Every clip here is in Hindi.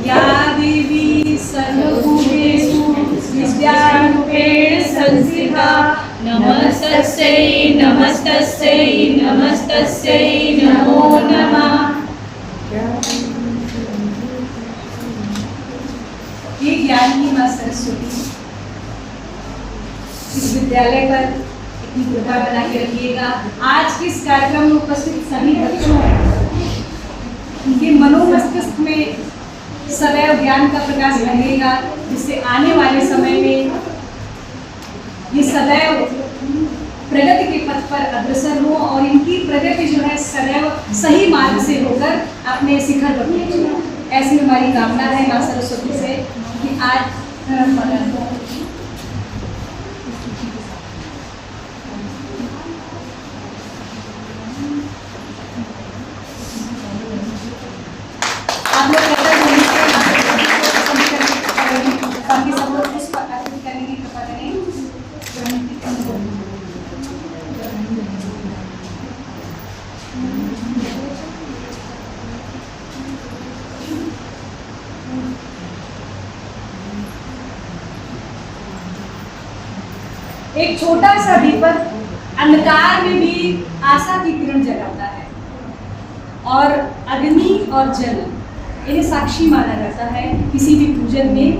या देवी सर्वभूतेषु विद्यारूपेण संस्थिता नमस्तस्यै नमस्तस्यै नमस्तस्यै नमो नमः। ये ज्ञानी माँ सरस्वती इस विद्यालय पर इतनी कृपा बना के रखिएगा। आज के इस कार्यक्रम में उपस्थित सभी बच्चों उनके मनोमस्तिष्क में सदैव ज्ञान का प्रकाश रहेगा, जिससे आने वाले समय में ये सदैव प्रगति के पथ पर अग्रसर हो और इनकी प्रगति जो है सदैव सही मार्ग से होकर अपने शिखर पर पहुंचे। ऐसी हमारी कामना है माँ सरस्वती से कि आज आप लोग बाकी सब लोग उस पर अर्पित करने की कृपा करें। एक छोटा सा दीपक अंधकार में भी आशा की किरण जगाता है और अग्नि और जल इन्हें साक्षी माना जाता है किसी भी पूजन में।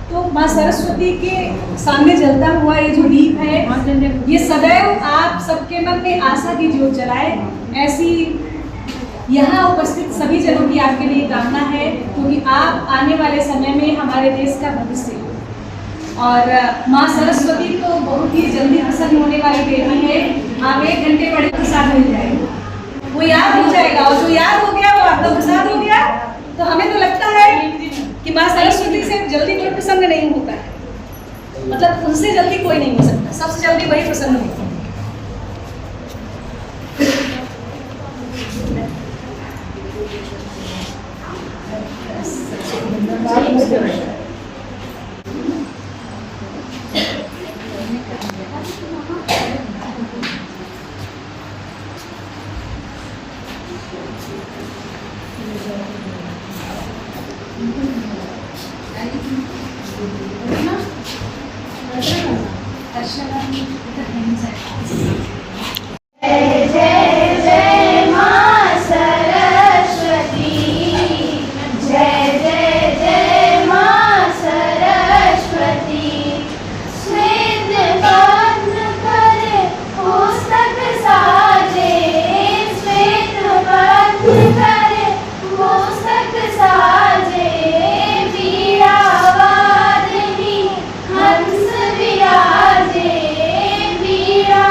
तो माँ सरस्वती के सामने जलता हुआ ये जो दीप है ये सदैव आप सबके मन में आशा की ज्योत जलाए, ऐसी यहाँ उपस्थित सभी जनों की आपके लिए कामना है, क्योंकि आप आने वाले समय में हमारे देश का भविष्य हो। और माँ सरस्वती तो बहुत ही जल्दी प्रसन्न होने वाली देवी है। आप 1 घंटे पढ़े प्रसाद मिल जाएगा, वो याद हो जाएगा, और जो याद हो गया वो आपका प्रसाद हो गया। तो हमें तो लगता है कि माँ सरस्वती से जल्दी कोई प्रसन्न नहीं होता है, मतलब उनसे जल्दी कोई नहीं हो सकता, सबसे जल्दी वही प्रसन्न होता है। जय जय जय माँ सरस्वती, जय जय जय माँ सरस्वती। श्वेत पद्म करे पुस्तक साजे, श्वेत पद्म करे पुस्तक साजे। वीणा वादनी हंस विराजे, वीणा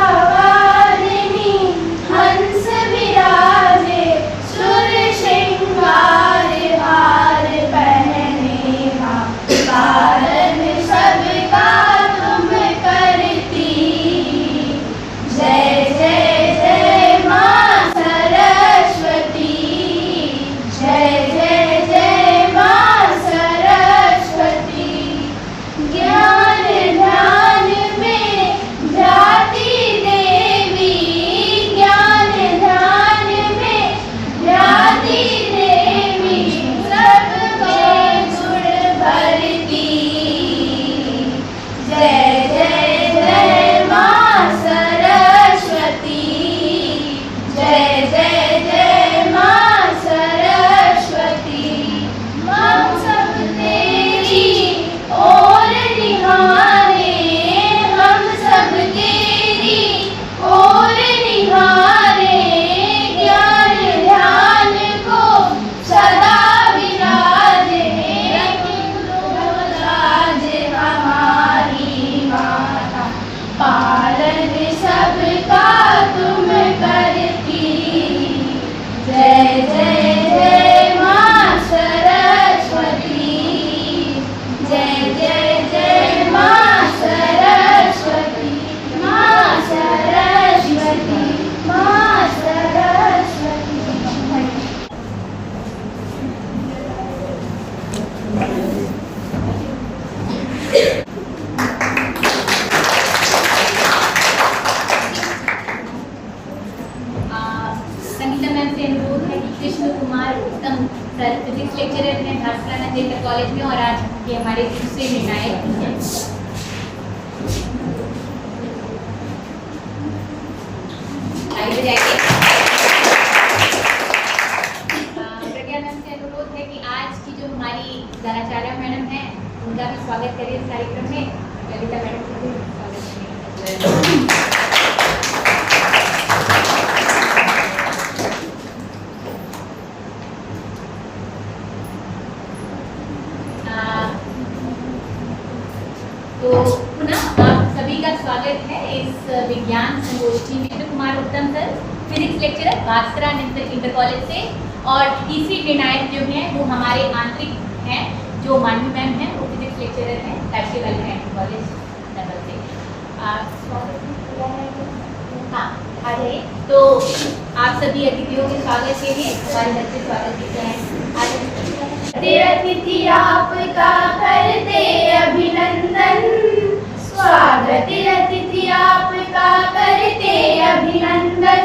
संगीता मैम से अनुरोध है कि कृष्ण कुमार उत्तम सर फिजिक्स लेक्चरर हैं भास्कर आनंद इंटर कॉलेज में और आज ये हमारे दूसरे निर्णायक हैं। आगे जाइए। प्रज्ञा मैम से अनुरोध है कि आज की जो हमारी धनाचार्य मैडम हैं उनका भी स्वागत करिए इस कार्यक्रम में। ललिता मैडम का भी स्वागत करिए। तो पुनः आप सभी का स्वागत है इस विज्ञान संगोष्ठी में। कृष्ण कुमार उत्तम सर फिजिक्स लेक्चरर भास्कर आनंद इंटर कॉलेज से और तीसरी निर्णायक जो हैं वो हमारे आंतरिक हैं जो मानवी मैम हैं, वो फिजिक्स लेक्चरर हैं राष्ट्रीय बालिका इंटर कॉलेज नगर से। हाँ आ जाइए। तो आप सभी अतिथियों के स्वागत के लिए हमारे घर से स्वागत करते हैं। अतिथि आपका करते अभिनंदन, स्वागत अतिथि आपका करते अभिनंदन।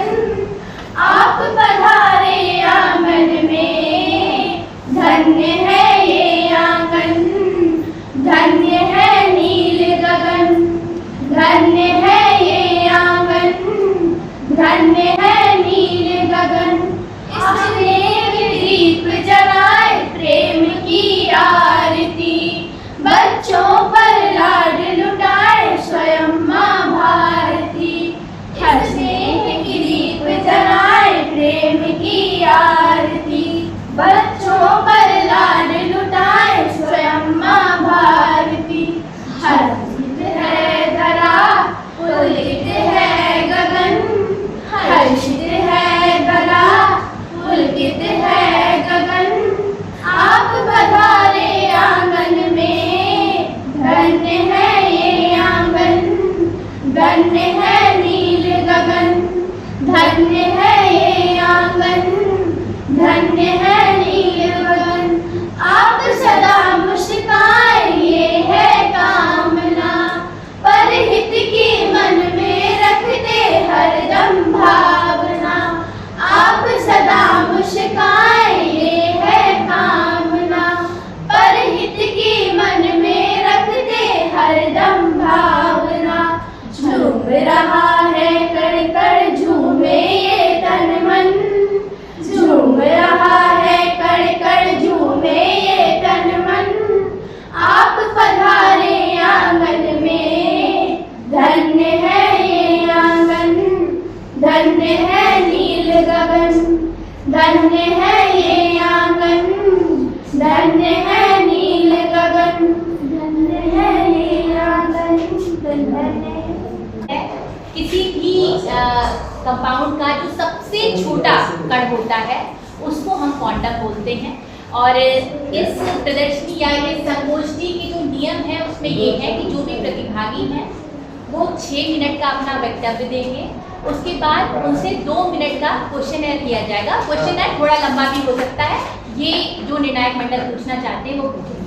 आप पधारे आंगन में, धन्य है ये आंगन, धन्य है नील गगन, धन्य है ये आंगन, धन्य है नील गगन। इसने दीप जलाए प्रेम की आरती, बच्चों पर लाड लुटाए स्वयं माँ भारती। इसने दीप जलाए प्रेम की आरती, बच्चों पर लाड लुटाए स्वयं माँ भारती। हर्षित है धरा पुलकित है गगन, हर्षित है धरा पुलकित है गगन। आप पधारे आंगन में, धन्य है ये आंगन, धन्य है नील गगन, धन्य है ये आंगन, धन्य है नील गगन। आप सदा मुस्काए ये है कामना, परहित की मन में रखते हरदम भावना। आप सदा मुस्काए ये है कामना, परहित की मन में रखते हरदम भावना। झूम रहा है कण कण झूमे ये तन मन, झूम रहा है कण कण झूमे ये तन मन। आप पधारे आंगन में, धन्य है ये आंगन, धन्य है नील गगन, धन्य है ये आंगन, धन्य है नील गगन, धन्य है ये आंगन, धन्य है। किसी भी कंपाउंड का जो सबसे छोटा कण होता है उसको हम क्वांटम बोलते हैं। और इस प्रदर्शनी या ये संगोष्ठी के जो नियम है उसमें ये है कि जो भी प्रतिभागी हैं वो 6 मिनट का अपना वक्तव्य देंगे। उसके बाद उनसे 2 मिनट का क्वेश्चनर किया जाएगा। क्वेश्चनर थोड़ा लंबा भी हो सकता है, ये जो निर्णायक मंडल पूछना चाहते हैं वो पूछेंगे।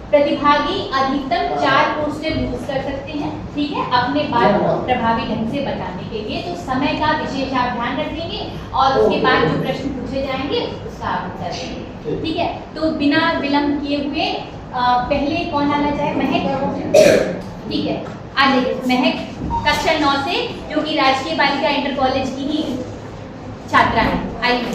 प्रतिभागी अधिकतम 4 पोस्टर यूज कर सकते हैं, ठीक है, अपने बात को प्रभावी ढंग से बताने के लिए। तो समय का विशेष आप ध्यान रखेंगे और उसके बाद जो प्रश्न पूछे जाएंगे उसका आप उत्तर देंगे, ठीक है। तो बिना विलंब किए हुए पहले कौन आना चाहे? महक, ठीक है, आ जाइए। महक कक्षा 9 से, जो कि राजकीय बालिका इंटर कॉलेज की ही छात्रा है। आइए।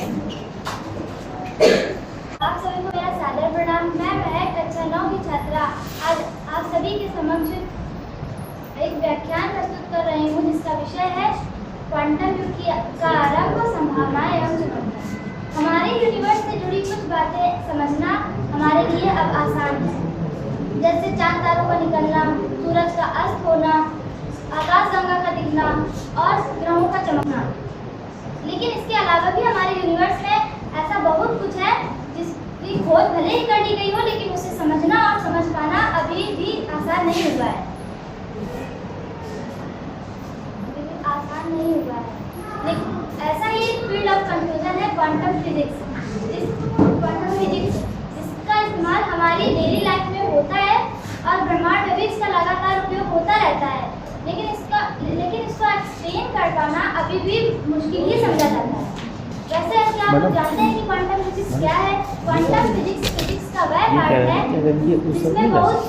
आप सभी को मेरा सादर प्रणाम। मैं महक कक्षा 9 की छात्रा आज आप सभी के समक्ष एक व्याख्यान प्रस्तुत कर रही हूँ जिसका विषय है क्वांटम युग का आरंभ, संभावनाएं एवं चुनौतियां। हमारे यूनिवर्स से जुड़ी कुछ बातें समझना हमारे लिए अब आसान है, जैसे चांद तारों का निकलना, सूरज का अस्त होना, आकाशगंगा का दिखना और ग्रहों का चमकना। लेकिन इसके अलावा भी हमारे यूनिवर्स में ऐसा बहुत कुछ है जिसकी खोज भले ही कर ली गई हो, लेकिन उसे समझना और समझ पाना अभी भी आसान नहीं हुआ है, आसान नहीं हुआ है। लेकिन ऐसा ही एक फील्ड ऑफ कंफ्यूजन है क्वांटम फिजिक्स। क्वांटम फिजिक्स जिसका इस्तेमाल हमारी डेली लाइफ में होता है और ब्रह्मांड में भी इसका लगातार उपयोग होता रहता है, लेकिन इसको एक्सप्लेन कर पाना अभी भी मुश्किल ही समझा जाता है। आप लोग जानते हैं कि क्वांटम फिजिक्स क्या है। क्वांटम फिजिक्स का वह पार्ट है जिसमें बहुत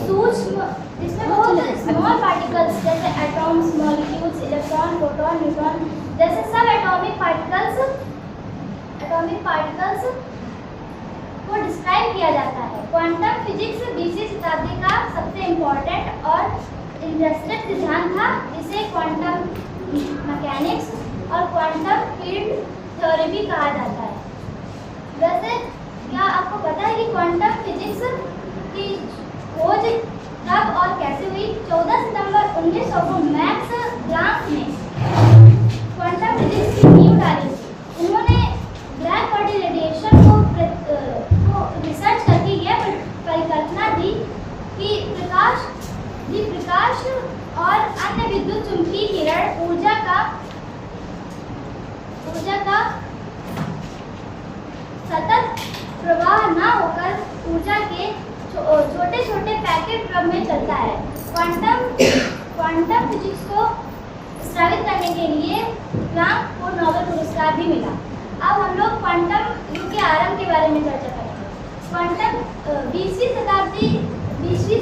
स्मॉल पार्टिकल्स जैसे atoms, molecules, electron, proton, neutron जैसे सब एटॉमिक पार्टिकल्स को डिस्क्राइब किया जाता है। क्वांटम फिजिक्स 20वीं शताब्दी का सबसे इम्पोर्टेंट और इंटरेस्टेड सिद्धांत था, जिसे क्वांटम मैकेनिक्स और क्वांटम फील्ड थ्योरी भी कहा जाता है। वैसे क्या आपको पता है कि क्वांटम फिजिक्स की खोज कब और कैसे हुई? 14 सितंबर 1900 को मैक्स प्लांक ने क्वांटम फिजिक्स की नींव डाली। उन्होंने ब्लैक बॉडी रेडिएशन को रिसर्च करके यह परिकल्पना दी कि प्रकाश और अन्य विद्युत चुंबकीय किरण ऊर्जा का सतत प्रवाह न होकर ऊर्जा के छोटे छोटे पैकेट क्रम में चलता है। क्वांटम फिजिक्स को प्रस्तावित करने के लिए प्लांक को नोबेल पुरस्कार भी मिला। अब हम लोग क्वांटम युग के आरंभ के बारे में चर्चा करेंगे। क्वांटम 20वीं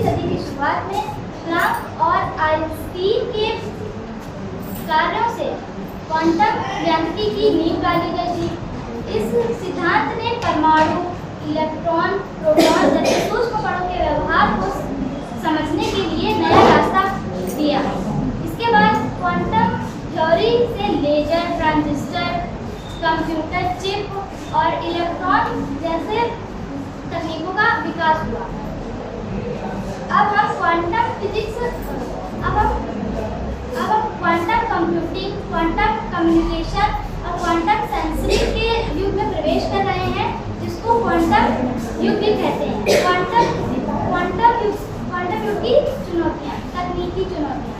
सदी की शुरुआत में प्लांक और आइंस्टीन के कार्यों से क्वांटम यांत्रिकी की नींव डाली गई थी। इस सिद्धांत ने परमाणु, इलेक्ट्रॉन, प्रोटॉन जैसे सूक्ष्म कणों के व्यवहार को समझने के लिए नया रास्ता दिया। इसके बाद क्वांटम थ्योरी से लेजर, ट्रांजिस्टर, कंप्यूटर चिप और इलेक्ट्रॉन जैसे तकनीकों का विकास हुआ। अब हम क्वांटम कंप्यूटिंग, क्वांटम कम्युनिकेशन और क्वांटम सेंसिंग के युग में प्रवेश कर रहे हैं, जिसको क्वांटम युग भी कहते हैं। क्वांटम युग की चुनौतियाँ, तकनीकी चुनौतियाँ।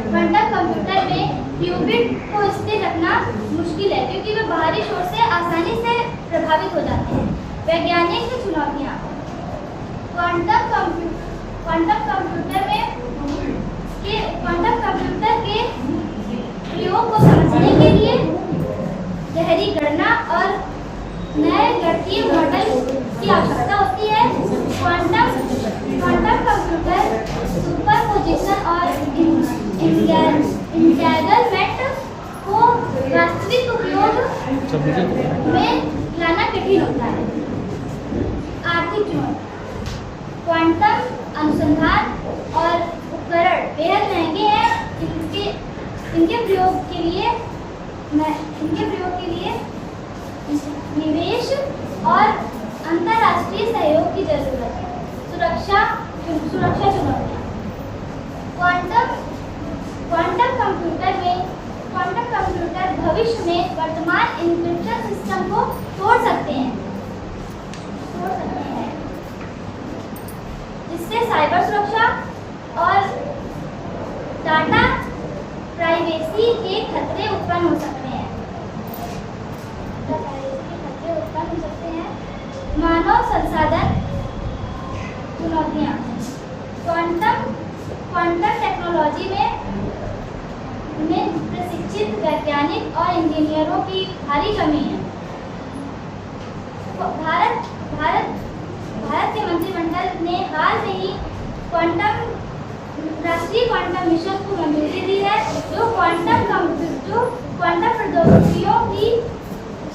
क्वांटम कंप्यूटर में क्यूबिट को स्थिर रखना मुश्किल है क्योंकि वे बाहरी शोर से आसानी से प्रभावित हो जाते हैं। वैज्ञानिक चुनौतियाँ। क्वांटम कंप्यूटर के प्रयोग को समझने के लिए गहरी गणना और नए गणितीय मॉडल की आवश्यकता होती है। क्वांटम कंप्यूटर सुपरपोजिशन और इंटेग्रलमेंट को वास्तविक उपयोग में लाना कठिन होता है। आर्थिक चुनौती। क्वांटम अनुसंधान और उपकरण बेहद महंगे हैं। इनके प्रयोग के लिए निवेश और अंतर्राष्ट्रीय सहयोग की जरूरत है। सुरक्षा चुनौतियाँ। क्वांटम कंप्यूटर भविष्य में वर्तमान इंक्रिप्शन सिस्टम को तोड़ सकते हैं, जिससे साइबर सुरक्षा और डाटा प्राइवेसी के खतरे उत्पन्न हो सकते हैं। मानव संसाधन चुनौतियाँ। क्वांटम टेक्नोलॉजी में प्रशिक्षित वैज्ञानिक और इंजीनियरों की भारी कमी है। भारत के मंत्रिमंडल ने हाल में ही राष्ट्रीय क्वांटम मिशन को मंजूरी दी है, जो क्वांटम प्रौद्योगिकियों की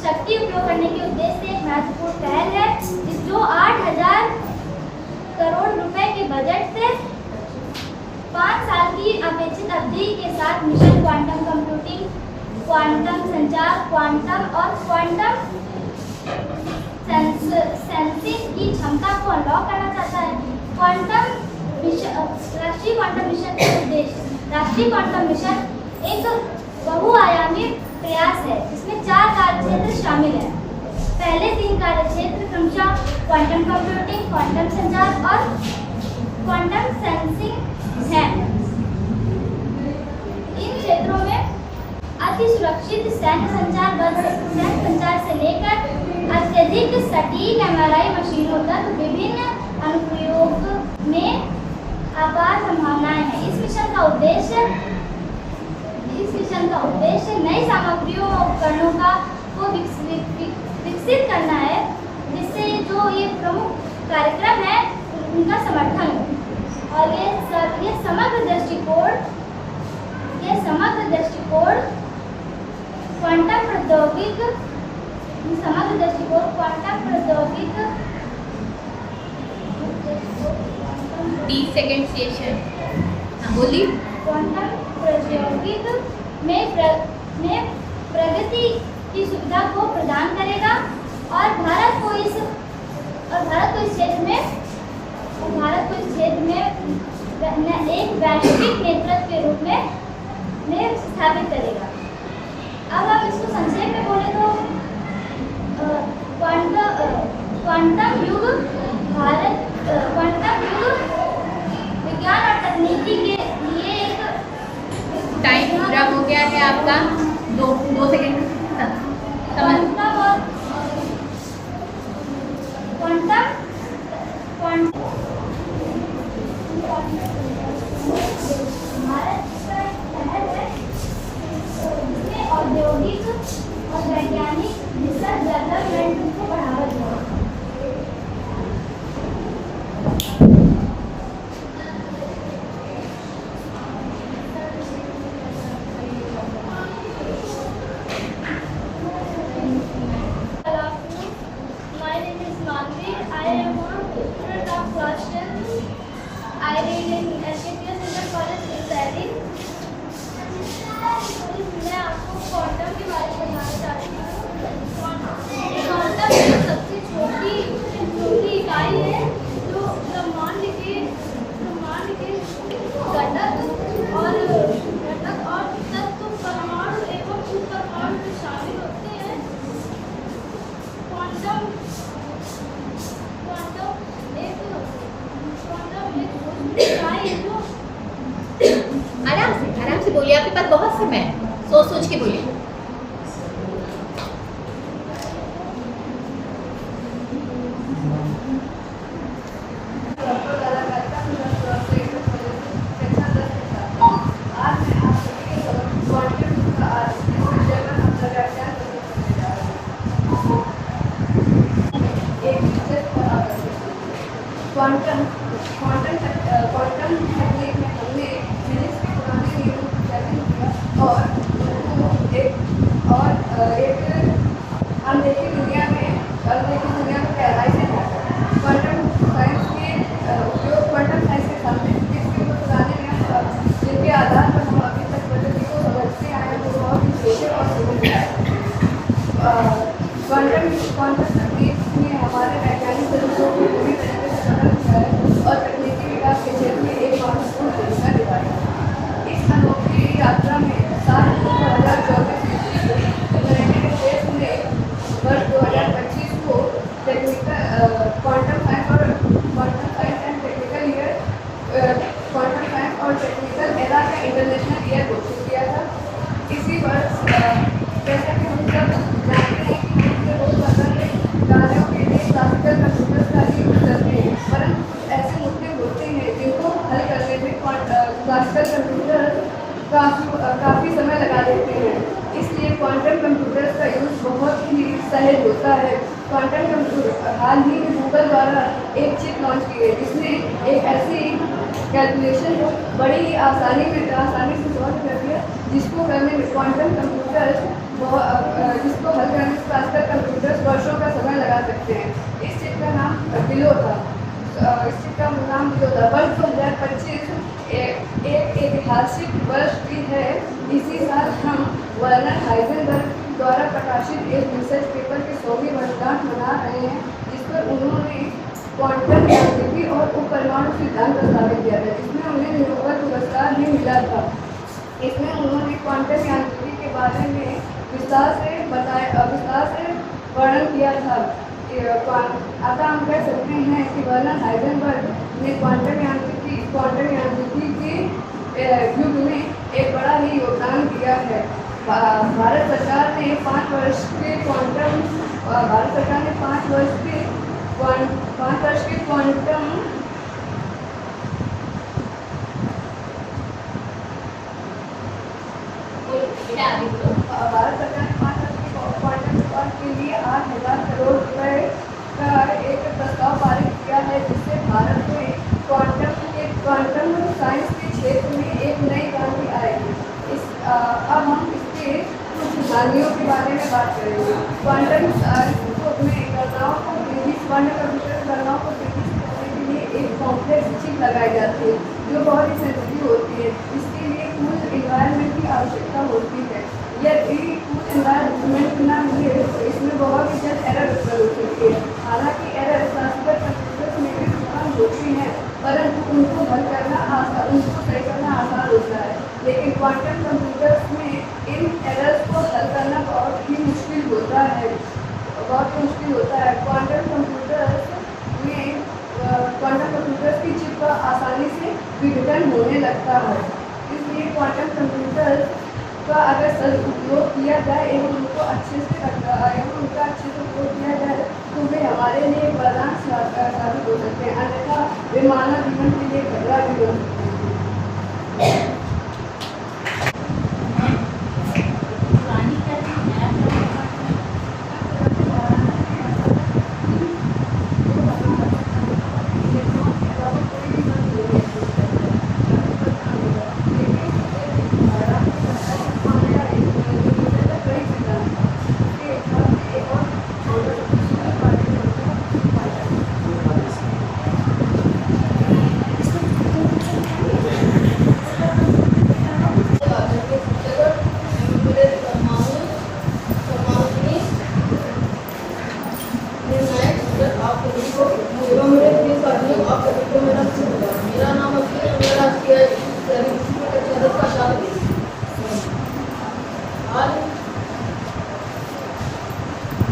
शक्ति उपयोग करने के उद्देश्य से एक महत्वपूर्ण पहल है, जो 8,000 करोड़ रुपए के बजट से 5 साल की अपेक्षित अवधि के साथ मिशन क्वांटम कंप्यूटिंग, क्वांटम संचार, क्वांटम और क्वांटम सेंसिंग की क्षमता को अनलॉक करना चाहता है। राष्ट्रीय क्वांटम मिशन का उद्देश्य। राष्ट्रीय क्वांटम मिशन एक बहुआयामी प्रयास है जिसमें 4 कार्यक्षेत्र शामिल हैं। पहले 3 कार्यक्षेत्र क्रमशः क्वांटम कंप्यूटिंग, क्वांटम संचार और क्वांटम सेंसिंग हैं। इन क्षेत्रों में अति सुरक्षित सैन्य संचार से लेकर अत्यधिक सटीक MRI मशीनों तक विभिन्न अनुप्रयोग में अपार संभावनाएं हैं। इस मिशन का उद्देश्य नई सामग्रियों और उपकरणों को विकसित करना है, जिससे जो ये प्रमुख कार्यक्रम है उनका समर्थन हो। और ये समग्र दृष्टिकोण क्वांटम प्रौद्योगिकी 30 सेकंड सेशन। हाँ बोलिए। क्वांटम प्रौद्योगिकी में प्रगति की सुविधा को प्रदान करेगा और भारत को इस क्षेत्र में एक वैश्विक नेतृत्व के रूप में स्थापित करेगा। अब हम इसको संक्षेप में बोले तो क्वांटम युग विज्ञान और तकनीकी के लिए एक टाइम पूरा हो गया है आपका। 2 सेकंड भारत का शहर है जिसमें औद्योगिक और वैज्ञानिक रिसर्च डेवलपमेंट को बढ़ावा दिया। My name is Manvi. I am a student of class 10. I read in SKPS Inter College in Delhi. मैं आपको क्वांटम के बारे में बताना चाहती हूँ। क्वांटम एक सबसे छोटी इकाई है जो ब्रह्मांड के घटक और तत्व परमाणु एवं उपपरमाणु में शामिल होते हैं। क्वांटम एक इकाई है जो आराम से बोलिए, आपके पास बहुत समय है, सोच के बोलिए। क्वांटम तकनीक में हमने फिजिक्स के पुराने नियमों को चैलेंज किया और एक अनदेखी दुनिया में गहराई से जाकर क्वांटम साइंस के उपयोग क्वांटम साइंस के सामने फिजिक्स के पुराने नियम जिनके आधार पर हम अभी तक प्रकृति को समझते आए हैं वो बहुत ही छोटे और समझ क्वांटम तकनीक ने हमारे वैज्ञानिक तरीकों को पूरी तरीके से बदल दिया है और तकनीकी विकास के क्षेत्र में एक महत्वपूर्ण भूमिका निभाई। इस अनोखी यात्रा में साल 2024 यूनाइटेड स्टेट्स ने वर्ष 2025 को quantum science and technical era का इंटरनेशनल ईयर घोषित किया था। इसी वर्ष जैसा कि हम सब जानते हैं कि हम रोज़मर्रा के कार्यों के लिए क्लासिकल कंप्यूटर का ही यूज करते हैं, परंतु कुछ ऐसे मुद्दे होते हैं जिनको हल करने में क्लासिकल कंप्यूटर काफ़ी समय लगा देते हैं। इसलिए क्वांटम कंप्यूटर्स का यूज़ बहुत ही सहज होता है। क्वांटम कंप्यूटर हाल ही में गूगल द्वारा एक चिप लॉन्च की गई जिसने एक ऐसी कैलकुलेशन को बड़ी ही आसानी से सॉल्व कर दिया जिसको करने में क्वांटम कंप्यूटर्स जिसको हल करने में क्लासिकल कंप्यूटर्स वर्षों का समय लगा सकते हैं। इस चिप का नाम बिलो था। वर्ष 2025 एक ऐतिहासिक वर्ष भी है। इसी साल हम वर्नर हाइजेनबर्ग द्वारा प्रकाशित एक रिसर्च पेपर की 100वीं वर्षगांठ मना रहे हैं जिस पर उन्होंने क्वांटम यांत्रिकी और उपपरमाणु सिद्धांत प्रस्तावित किया था, जिसमें उन्हें नोबेल पुरस्कार भी मिला था। इसमें उन्होंने क्वांटम यांत्रिकी के बारे में विस्तार से वर्णन किया था। अतः हम कह सकते हैं कि वर्नर हाइजेनबर्ग ने क्वांटम यांत्रिकी के युग में एक बड़ा ही योगदान दिया है। भारत सरकार ने 5 वर्ष के क्वांटम भारत सरकार ने 5 वर्ष के क्वांटम के लिए हानियों के बारे में बात करेंगे। क्वांटम में गणनाओं को तेजी क्वांटम कंप्यूटर गणनाओं को तेजी से करने के लिए एक कॉम्प्लेक्स चिप लगाई जाती है जो बहुत ही सेंसिटिव होती है। इसके लिए कूल इन्वायरमेंट की आवश्यकता होती है। यदि कूल इन्वायरमेंट ना मिले तो इसमें बहुत ही जल्द एरर उत्पन्न हो सकती है। हालांकि एरर क्लासिकल कंप्यूटर्स में भी उत्पन्न होती हैं, परंतु उनको हल करना आसान, उनको सही करना आसान होता है। लेकिन क्वांटम कंप्यूटर्स में इन एरर्स को हल करना बहुत ही मुश्किल होता है, क्वांटम कंप्यूटर्स की चिप का आसानी से विघटन होने लगता है। इसलिए क्वांटम कंप्यूटर्स का अगर सदुपयोग किया जाए एवं उनका अच्छे से उपयोग किया जाए तो वे हमारे लिए वरदान साबित हो सकते हैं, अन्यथा वे मानव जीवन के लिए खतरा भी बन सकते हैं। मेरा नाम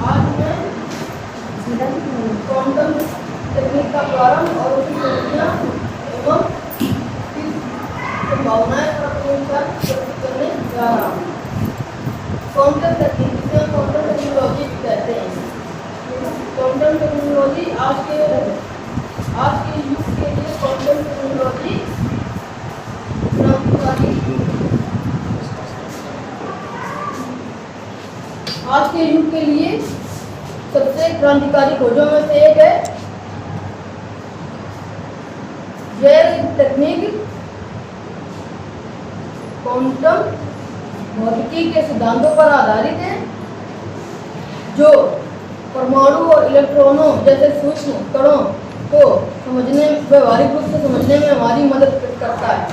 आज मैं क्वांटम तकनीक का प्रारंभ और उसकी विधियां एवं संभावनाएं प्रस्तुत करने जा रहा हूँ। क्वांटम तकनीक, जिसे हम क्वांटम टेक्नोलॉजी कहते हैं। क्वांटम टेक्नोलॉजी आज के युग के लिए क्वांटम टेक्नोलॉजी आज के युग के लिए सबसे क्रांतिकारी खोजों में से एक है। यह तकनीक क्वांटम भौतिकी के सिद्धांतों पर आधारित है, जो परमाणु और इलेक्ट्रॉनों जैसे सूक्ष्म कणों को समझने, व्यवहारिक रूप से समझने में हमारी मदद करता है।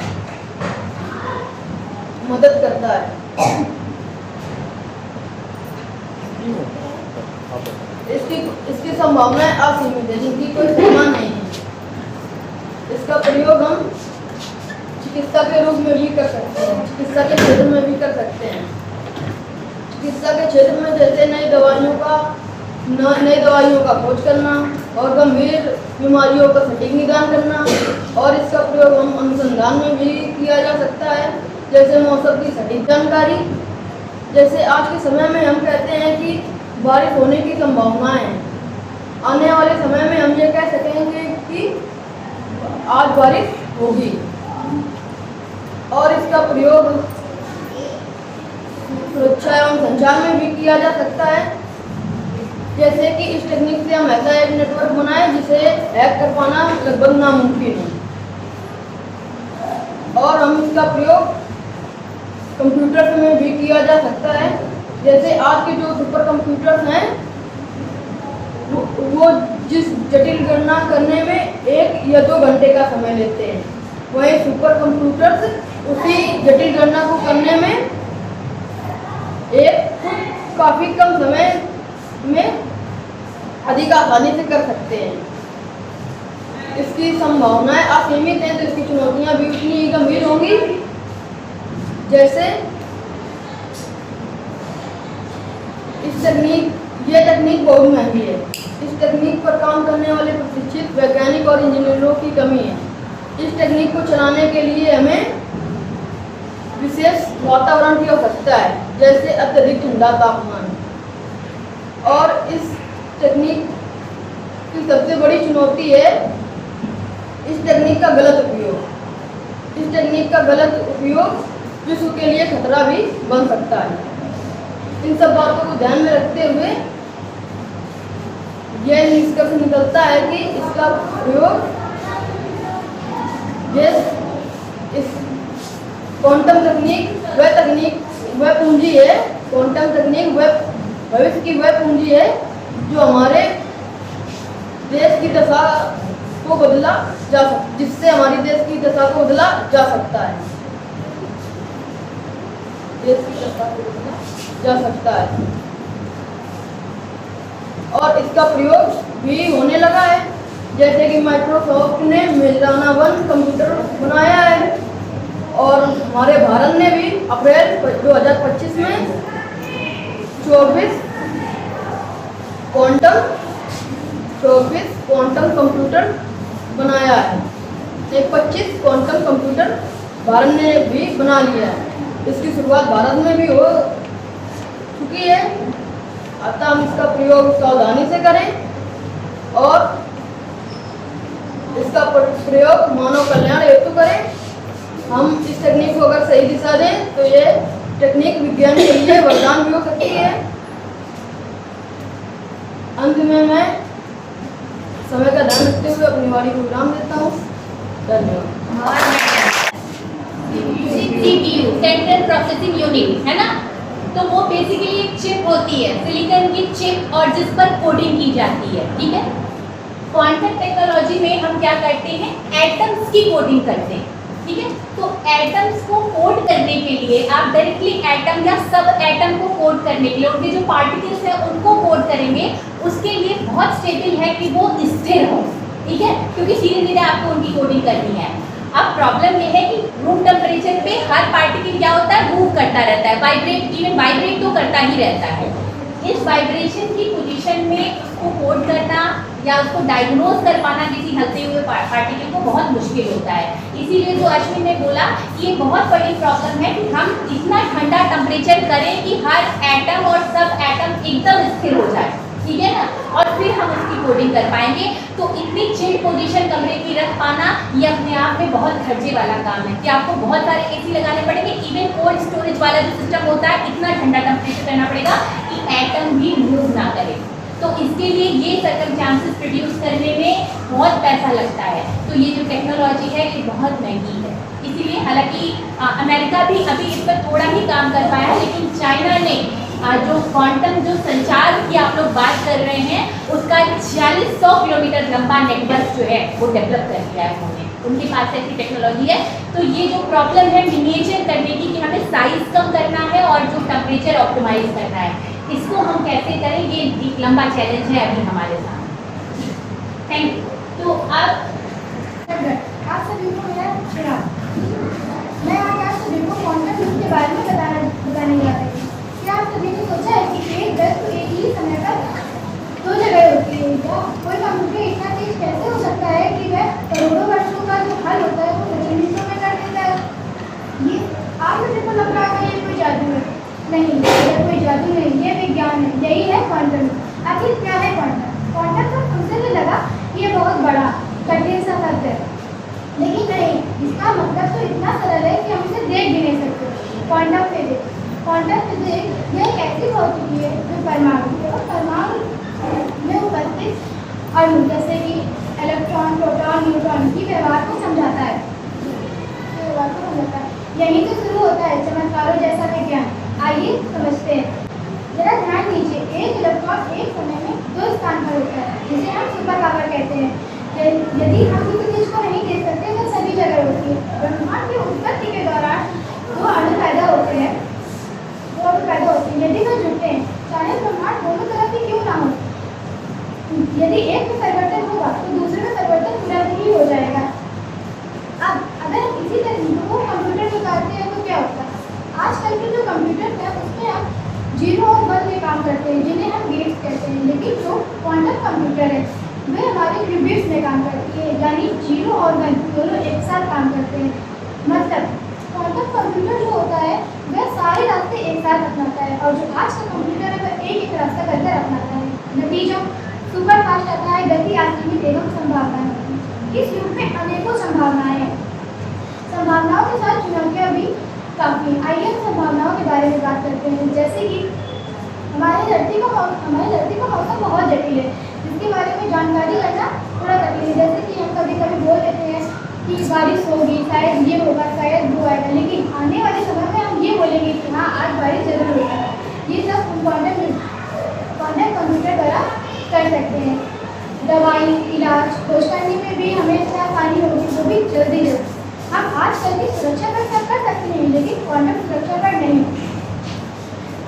इसकी संभावनाएं असीमित है, जिनकी कोई सीमा नहीं है। इसका प्रयोग हम चिकित्सा के रूप में भी कर सकते हैं, चिकित्सा के क्षेत्र में भी कर सकते हैं। चिकित्सा के क्षेत्र में जैसे नई दवाइयों का खोज करना और गंभीर बीमारियों का सटीक निदान करना, और इसका प्रयोग हम अनुसंधान में भी किया जा सकता है, जैसे मौसम की सटीक जानकारी। जैसे आज के समय में हम कहते हैं कि बारिश होने की संभावना है, आने वाले समय में हम ये कह सकेंगे कि आज बारिश होगी। और इसका प्रयोग सुरक्षा एवं संचार में भी किया जा सकता है, जैसे कि इस टेक्निक से हम ऐसा एक नेटवर्क बनाए जिसे हैक कर पाना लगभग नामुमकिन है। और हम इसका प्रयोग कंप्यूटर में भी किया जा सकता है। जैसे आज के जो सुपर कंप्यूटर्स हैं वो जिस जटिल गणना करने में 1 या 2 घंटे का समय लेते हैं, वही सुपर कंप्यूटर्स उसी जटिल गणना को करने में काफी कम समय में अधिक आसानी से कर सकते हैं। इसकी संभावनाएं असीमित हैं, तो इसकी चुनौतियां भी उतनी ही गंभीर होंगी। जैसे ये तकनीक बहुत महंगी है। इस तकनीक पर काम करने वाले प्रशिक्षित वैज्ञानिक और इंजीनियरों की कमी है। इस तकनीक को चलाने के लिए हमें विशेष वातावरण की आवश्यकता है, जैसे अत्यधिक ठंडा तापमान। और इस तकनीक की सबसे बड़ी चुनौती है इस तकनीक का गलत उपयोग। इस तकनीक का गलत उपयोग विश्व के लिए खतरा भी बन सकता है। इन सब बातों को ध्यान में रखते हुए यह निष्कर्ष निकलता है कि इसका प्रयोग इस क्वांटम तकनीक वह तकनीक वह पूंजी है, क्वांटम तकनीक वह भविष्य की वह पूंजी है जो हमारे देश की दशा को बदला जा सकता, जिससे हमारी देश की दशा को बदला जा सकता है, देश की दशा को बदला जा सकता है। और इसका प्रयोग भी होने लगा है, जैसे कि माइक्रोसॉफ्ट ने मेलाना 1 कंप्यूटर बनाया है और हमारे भारत ने भी अप्रैल 2025 में 24 क्वांटम कंप्यूटर बनाया है। एक 25 क्वांटम कंप्यूटर भारत ने भी बना लिया है। इसकी शुरुआत भारत में भी हो चुकी है। अतः हम इसका प्रयोग सावधानी से करें और इसका प्रयोग मानव कल्याण हेतु करें। हम इस तकनीक को अगर सही दिशा दें तो ये तकनीक विज्ञान के लिए वरदान भी हो सकती है। अंत में मैं समय का ध्यान रखते हुए अपनी वाणी को विराम देता हूँ। धन्यवाद। CPU सेंट्रल प्रोसेसिंग यूनिट है ना, तो वो बेसिकली एक चिप होती है, सिलिकॉन की चिप, और जिस पर कोडिंग की जाती है। ठीक है, क्वांटम टेक्नोलॉजी में हम क्या करते हैं, एटम्स की कोडिंग करते हैं। ठीक है, तो एटम्स को कोड करने के लिए आप डायरेक्टली एटम या सब एटम को कोड करने के लिए उनके जो पार्टिकल्स हैं उनको कोड करेंगे, उसके लिए बहुत स्टेबल है कि वो स्थिर हो। ठीक है, क्योंकि धीरे धीरे आपको उनकी कोडिंग करनी है। अब प्रॉब्लम ये है कि रूम टेम्परेचर पे हर पार्टिकल क्या होता है, मूव करता रहता है, वाइब्रेट तो करता ही रहता है। इस वाइब्रेशन की पोजीशन में उसको कोड करना या उसको डायग्नोज कर पाना किसी हलते हुए पार्टिकल को बहुत मुश्किल होता है। इसीलिए जो अश्विन ने बोला कि ये बहुत बड़ी प्रॉब्लम है कि हम इतना ठंडा टेम्परेचर करें कि हर एटम और सब एटम एकदम स्थिर हो जाए। ठीक है ना, और फिर हम उसकी कोडिंग कर पाएंगे। तो इतनी चिल्ड पोजीशन कमरे की रख पाना ये अपने आप में बहुत खर्चे वाला काम है कि आपको बहुत सारे AC लगाने पड़ेंगे। इवन कोल्ड स्टोरेज वाला जो सिस्टम होता है, इतना ठंडा टेम्परेचर करना पड़ेगा कि एटम भी मूव ना करे। तो इसके लिए ये सर्कमस्टांसेस प्रोड्यूस करने में बहुत पैसा लगता है। तो ये जो टेक्नोलॉजी है ये बहुत महंगी है। इसीलिए हालांकि अमेरिका भी अभी इस पर थोड़ा ही काम कर पाया है, लेकिन चाइना ने जो क्वांटम जो संचार की आप लोग बात कर रहे हैं, उसका 4600 किलोमीटर लंबा नेटवर्क जो है वो डेवलप कर लिया है उन्होंने। उनके पास ऐसी टेक्नोलॉजी है। तो ये जो प्रॉब्लम है मिनिएचर करने की, कि हमें साइज कम करना है और जो टेम्परेचर ऑप्टिमाइज करना है, इसको हम कैसे करें, ये एक लंबा चैलेंज है अभी हमारे सामने। Thank you. तो अब आप सभी को मेरा प्रणाम। मैं आज आप सभी को क्वांटम युग के बारे में बताने जा रही हूँ। क्या आप सभी ने सोचा है कि एक वस्तु एक ही समय पर दो जगह होती है? क्या कोई कंप्यूटर इतना तेज कैसे हो सकता है कि वह करोड़ों वर्षों का जो हल होता है वो मिनटों में कर देता है? ये आप सभी को लग रहा है ये कोई जादू है। नहीं, ये कोई जादू नहीं, ये विज्ञान है। यही है क्वांटम। आखिर क्या है क्वांटम? क्वांटम तो हमसे भी लगा कि ये बहुत बड़ा कठिन सा शब्द है, लेकिन नहीं, इसका मतलब तो इतना सरल है कि हम इसे देख भी नहीं सकते। क्वांटम फिजिक्स यह एक ऐसी भौतिकी है जो परमाणु और परमाणु में उपस्थित अणु जैसे कि इलेक्ट्रॉन, प्रोटॉन, न्यूट्रॉन की व्यवहार को समझाता है। यहीं तो शुरू होता है चमत्कारों जैसा विज्ञान। आइए समझते हैं। जरा ध्यान दीजिए, एक इलेक्ट्रॉन एक समय में दो स्थान पर होता है, जिसे हम सुपर पावर कहते हैं। यदि हम किसी चीज को नहीं देख सकते तो सभी जगह होती है। ब्रह्मांड की उत्पत्ति के दौरान दो अणु पैदा होते हैं। यदि वे जुड़ते हैं, चाहे ब्रह्मांड दोनों तरफ ही क्यों ना हो, यदि एक में परिवर्तन होगा तो दूसरे में परिवर्तन तुरंत ही हो जाएगा। अब अगर हम इसी तकनीक को कंप्यूटर में उतारते हैं तो क्या होता है? आजकल के जो कंप्यूटर है उसमें हम 0 और 1 में काम करते हैं, जिन्हें हम गेट्स कहते हैं। लेकिन जो क्वांटम कंप्यूटर है वे हमारे क्यूबिट्स में काम करती है, यानी 0 और 1 दोनों एक साथ काम करते हैं। मतलब क्वांटम कंप्यूटर जो होता है वह सारे रास्ते एक साथ अपनाता है, और जो आज का कंप्यूटर है वह एक रास्ता करके अपनाता है। नतीजा सुपर फास्ट आता है, गति असीमित एवं संभावनाएं होती है। इस युग में अनेकों संभावनाएं हैं। संभावनाओं के साथ चुनौतियां भी काफ़ी। आइए हम संभावनाओं के बारे में बात करते हैं। जैसे कि हमारी धरती का मौसम बहुत जटिल है, जिसके बारे में जानकारी लेना थोड़ा कठिन है। जैसे कि हम कभी कभी बोल देते हैं कि बारिश होगी, शायद ये होगा, शायद वो आएगा, लेकिन आने वाले समय में हम ये बोलेंगे कि हाँ आज बारिश जरूर होगा। ये सब हम क्वांटम कंप्यूटर द्वारा कर सकते हैं। दवाई, इलाज, खोज करने में भी हमें इतना आसानी होगी, वो भी जल्दी। हम आजकल की सुरक्षा पर सब कर सकते हैं, लेकिन क्वांटम सुरक्षा पर नहीं।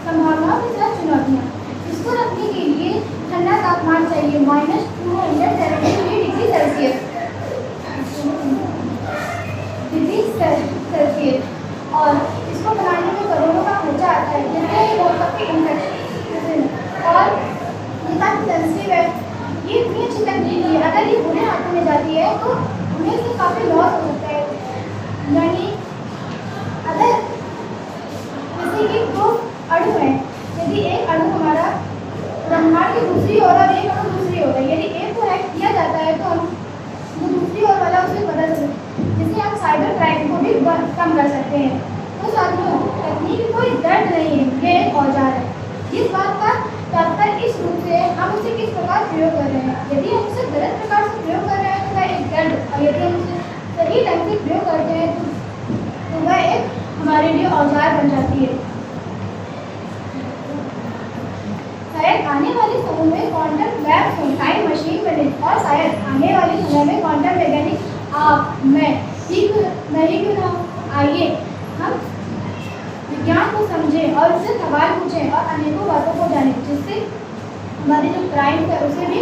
संभावनाओं के साथ चुनौतियाँ, इसको रखने के लिए ठंडा तापमान चाहिए -273 डिग्री सेल्सियस और इसको बनाने में करोड़ों का खर्चा आता है, जिससे ये बहुत काफ़ी इन्फेक्शन और ये काफ़ी सेंसिटिव है। ये इतनी अच्छी तकनीक है, अगर ये बुरे हाथों में जाती है तो हमें इससे काफ़ी लॉस हो सकता है। यानी अगर जैसे कि दो अणु हैं, यदि एक अणु हमारा ब्रह्मांड की दूसरी ओर और एक अणु दूसरी ओर है, यदि एक को हैक किया जाता है तो हम वो दूसरी ओर वाला उसे बदल सकते हैं, जिससे हम साइबर क्राइम को भी कम कर सकते हैं। तो साथियों, तकनीक कोई दर्द नहीं है, ये एक औजार है। इस बात का तात्पर्य इस रूप से हम उसे किस प्रकार प्रयोग कर रहे हैं। यदि हम उसे गलत प्रकार से प्रयोग कर रहे हैं तो वह एक दर्द, और यदि हम उसे सही ढंग से प्रयोग करते हैं तो वह एक हमारे लिए औजार बन जाती है। शायद आने वाले समय में क्वांटम लैब टाइम मशीन बने और शायद आने वाले समय में क्वांटम वैज्ञानिक आप, मैं ही क्यों ना आइए हम विज्ञान को समझें और उससे सवाल पूछें और अनेकों बातों को जानें, जिससे हमारे जो क्राइम है उसे भी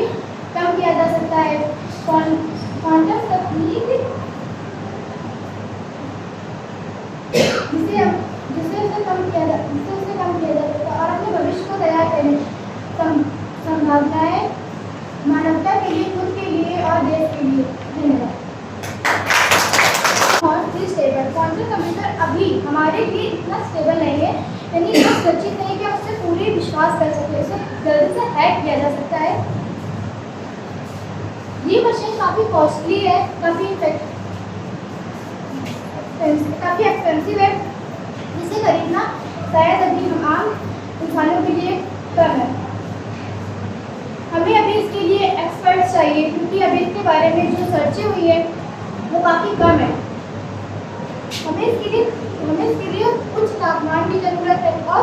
कम किया जा सकता है। क्वांटम तकनीक जिसे उसे कम किया जा सकता है और अपने भविष्य को तैयार करें। संभावनाएं मानवता के लिए, खुद के लिए और देश के लिए। धन्यवाद। और स्टेबल क्वांटम कंप्यूटर अभी हमारे लिए इतना स्टेबल नहीं है, यानी इतना सुरक्षित नहीं कि हम उससे पूरी विश्वास कर सकते हैं, उसे जल्दी से हैक किया जा सकता है। ये मशीन काफ़ी कॉस्टली है, काफ़ी एक्सपेंसिव है, जिसे खरीदना शायद अभी हम आम इंसानों के लिए कम है। हमें अभी इसके लिए एक्सपर्ट्स चाहिए, क्योंकि अभी इसके बारे में जो सर्चें हुई है वो काफ़ी कम है। हमें इसके लिए उच्च तापमान की ज़रूरत है और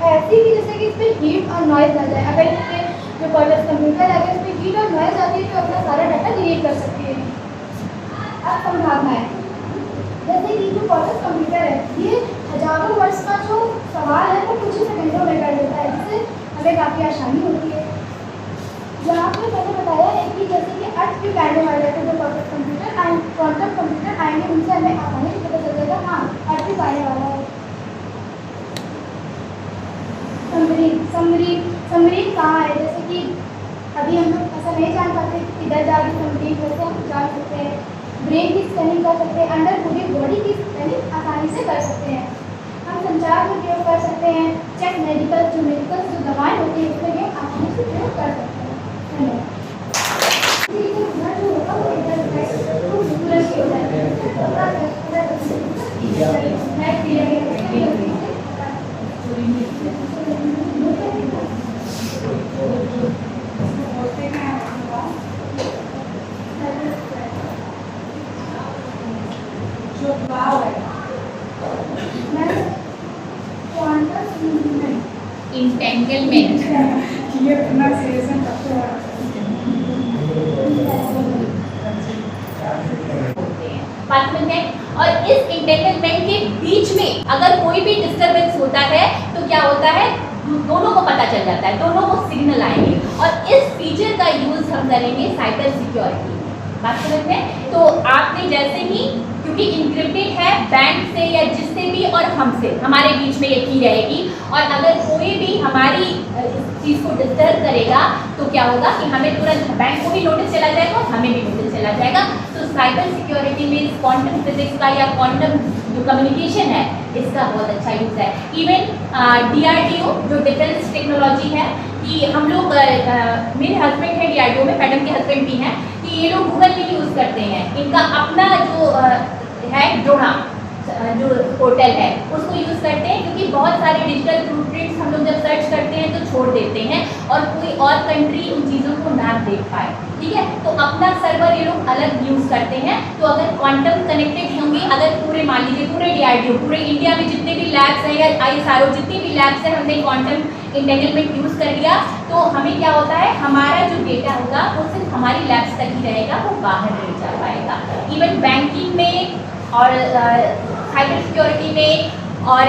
ऐसी भी जैसे कि इस पर हीट और नॉइज़ आ जाए। अगर इसके जो कॉलेज कंप्यूटर है, अगर इस पर हीट और नॉइज़ आती है तो अपना सारा डाटा डिलीट कर सकती है। अब संभावनाएं, जैसे कि जो कॉलेज कंप्यूटर है ये हजारों वर्ष का जो सवाल है वो कुछ ही सेकंडों में कर देता है, जिससे हमें काफ़ी आसानी होती है। यहाँ पे मैंने बताया है कि जैसे कि अर्थ भी कहने वाले थे, जो क्वांटम कंप्यूटर आएंगे उनसे हमें आसानी से पता चल जाएगा हाँ अर्थ भी आने वाला है। समरीन कहाँ है, जैसे कि अभी हम लोग ऐसा नहीं जान पाते किधर जा रही समरीन, वैसे हम जान सकते हैं। ब्रेन की स्कैनिंग कर सकते हैं, अंडर पूरी बॉडी की स्कैनिंग आसानी से कर सकते हैं। हम संचार में प्रयोग कर सकते हैं, चेक मेडिकल जो दवाएँ होती है उसमें भी हम आसानी से प्रयोग कर सकते हैं। इंटेंगलमेंट, ये प्रोनाउंसिएशन सबसे और इस इंटेंगलमेंट के बीच में अगर कोई भी डिस्टरबेंस होता है तो क्या होता है, दोनों को पता चल जाता है, दोनों को सिग्नल आएंगे और इस फीचर का यूज हम करेंगे साइबर सिक्योरिटी। बात समझ में? तो आपने जैसे ही, क्योंकि इंक्रिप्टेड है बैंक से या जिससे भी और हमसे, हमारे बीच में ये की रहेगी और अगर कोई भी हमारी इस चीज़ को डिस्टर्ब करेगा तो क्या होगा कि हमें तुरंत बैंक को भी नोटिस चला जाएगा और हमें भी नोटिस चला जाएगा। तो साइबर सिक्योरिटी में क्वांटम फिजिक्स का या क्वांटम जो कम्युनिकेशन है इसका बहुत अच्छा यूज़ है। इवन DRDO जो डिफेंस टेक्नोलॉजी है, कि हम लोग मेरे हस्बैंड है DRDO में, मैडम के हस्बैंड भी हैं, कि ये लोग गूगल भी यूज़ करते हैं। इनका अपना जो है ड्रोना जो पोर्टल है उसको यूज़ करते हैं, क्योंकि बहुत सारे डिजिटल फुटप्रिंट्स हम लोग जब सर्च करते हैं तो छोड़ देते हैं और कोई और कंट्री उन चीज़ों को ना देख पाए। ठीक है। तो अपना सर्वर ये लोग अलग यूज़ करते हैं। तो अगर क्वांटम कनेक्टेड होंगे, अगर पूरे मान लीजिए पूरे DRDO, पूरे इंडिया में जितने भी लैब्स हैं या ISRO जितनी भी लैब्स हैं, हमने क्वांटम इंटेंगलमेंट यूज़ कर लिया, तो हमें क्या होता है, हमारा जो डेटा होगा वो सिर्फ हमारी लैब्स तक ही रहेगा, वो बाहर नहीं जा पाएगा। इवन बैंकिंग में और साइबर सिक्योरिटी में और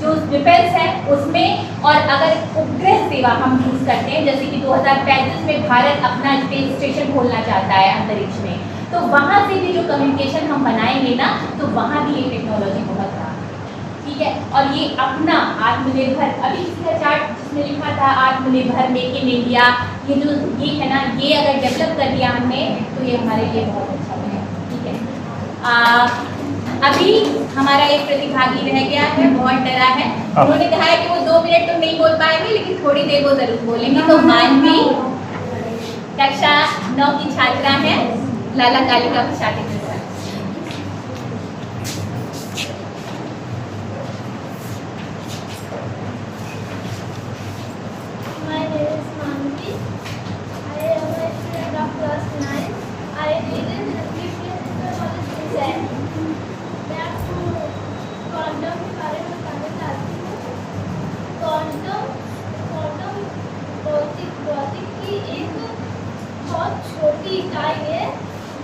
जो डिफेंस है उसमें, और अगर उपग्रह सेवा हम यूज़ करते हैं, जैसे कि 2035 में भारत अपना स्पेस स्टेशन खोलना चाहता है अंतरिक्ष में, तो वहाँ से भी जो कम्युनिकेशन हम बनाएंगे ना, तो वहाँ भी ये टेक्नोलॉजी बहुत काम है, ठीक है। और ये अपना आत्मनिर्भर, अभी इसका चार्ट जिसमें लिखा था आत्मनिर्भर मेक इन इंडिया, ये जो ये है ना, ये अगर डेवलप कर दिया हमने तो ये हमारे लिए बहुत अच्छा है, ठीक है। अभी हमारा एक प्रतिभागी रह गया है, बहुत डरा है। उन्होंने कहा है कि वो 2 मिनट तो नहीं बोल पाएंगे, लेकिन थोड़ी देर वो जरूर बोलेंगे। तो मानवी कक्षा 9 की छात्रा है, लाला कालिका प्रसाद। My name is Manvi. I am a student of class 9. I read in College Design. मैं आपको क्वांटम के बारे में बताना चाहती हूँ। क्वांटम भौतिक की एक बहुत छोटी इकाई है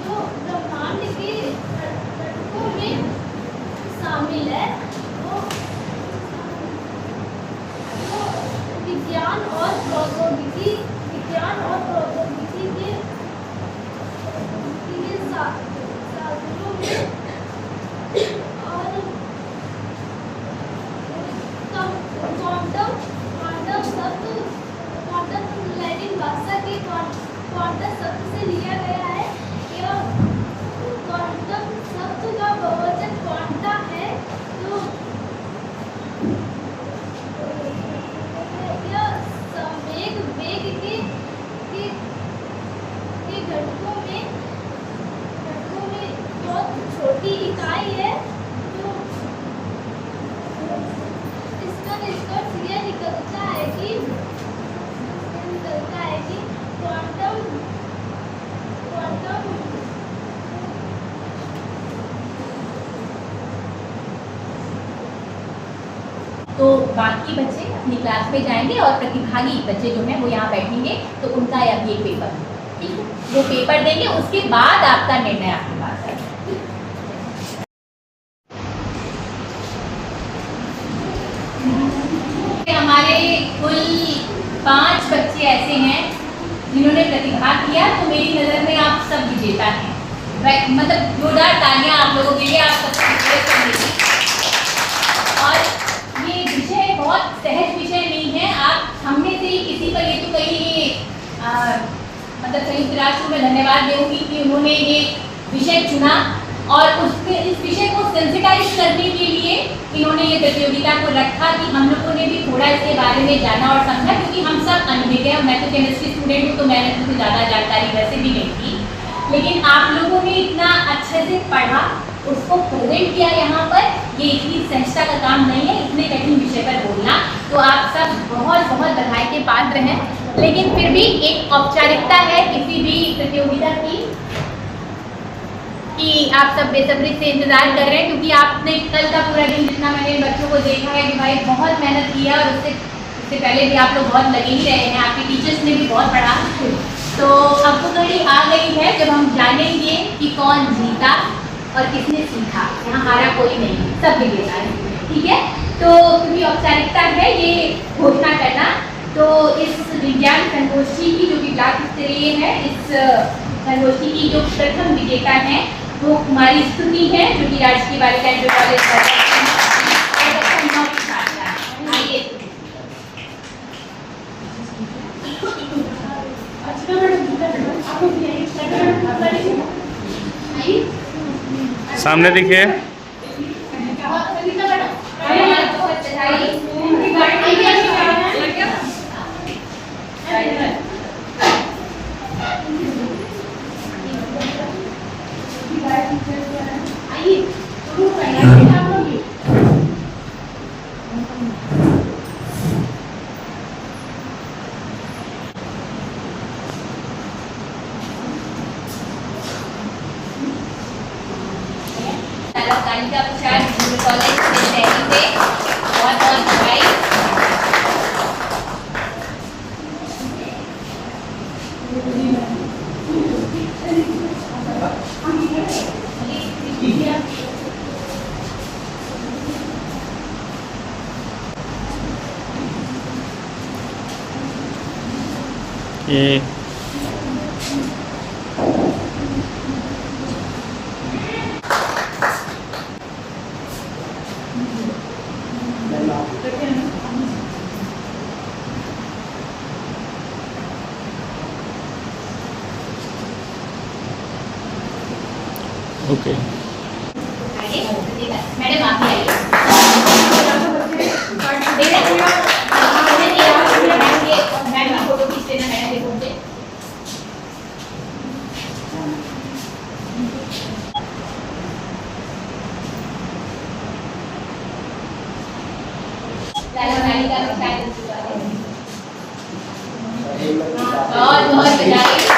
जो ब्रह्मांड के घटकों में शामिल है। वो विज्ञान और प्रौद्योगिकी के साधनों में और क्वांटम लैटिन भाषा के क्वांटम शब्द से लिया गया है। यह क्वांटम शब्द का बहुवचन क्वांटा है। तो यह संवेग वेग के घटकों में बहुत छोटी इकाई है। जो इसका निष्कर्ष यह निकलता है कि क्वांटम तो बाकी बच्चे अपनी क्लास में जाएंगे और प्रतिभागी बच्चे जो हैं वो यहाँ बैठेंगे, तो उनका अब ये पेपर, ठीक है, वो पेपर देंगे, उसके बाद आपका निर्णय आपके पास है। हमारे कुल 5 बच्चे ऐसे हैं जिन्होंने प्रतिभाग किया, तो मेरी नज़र में आप सब विजेता हैं। मतलब जोरदार तालियां आप लोगों के लिए, आप सबको। और ये विषय बहुत सहज विषय नहीं है। आप हम में से ही किसी पर ये तो कहीं मतलब संयुक्त राष्ट्र में धन्यवाद दूंगी कि उन्होंने ये विषय चुना और उसके इस विषय को सेंसिटाइज करने के लिए इन्होंने ये प्रतियोगिता को रखा कि हम लोगों ने भी थोड़ा इसके बारे में जाना और समझा, क्योंकि हम सब अनभिज्ञ हैं। मैं तो केमिस्ट्री स्टूडेंट हूँ, तो मैंने तो ज़्यादा जानकारी वैसे भी नहीं थी, लेकिन आप लोगों ने इतना अच्छे से पढ़ा, उसको प्रेजेंट किया यहाँ पर। ये इतनी सहजता का काम नहीं है इतने कठिन विषय पर बोलना, तो आप सब बहुत बहुत बधाई के पात्र हैं। लेकिन फिर भी एक औपचारिकता है किसी भी प्रतियोगिता की कि आप सब बेसब्री से इंतजार कर रहे हैं, क्योंकि आपने कल का पूरा दिन जितना मैंने बच्चों को देखा है कि भाई बहुत मेहनत किया, और उससे पहले भी आप लोग बहुत लगे ही रहे हैं, आपके टीचर्स ने भी बहुत पढ़ा। तो अब तो घड़ी आ गई है जब हम जानेंगे कि कौन जीता और किसने सीखा। यहाँ हारा कोई नहीं, सब विजेता है, ठीक है। तो क्योंकि औपचारिकता है ये घोषणा करना, तो इस विज्ञान संगोष्ठी की जो कि ब्लॉक स्तरीय है, इस संगोष्ठी की जो प्रथम विजेता है वो कुमारी स्तुति है, जो कि राजकीय बालिका इंटर कॉलेज सामने दिखिए। बालिका प्रसाद जूनियर कॉलेज दिल्ली से बहुत बहुत बधाई। ये ओके आइए, मैडम आप भी आइए। मैडम की फोटो खींच लेना मैडम के फोन से। बालिका प्रसाद बहुत बहुत बधाई।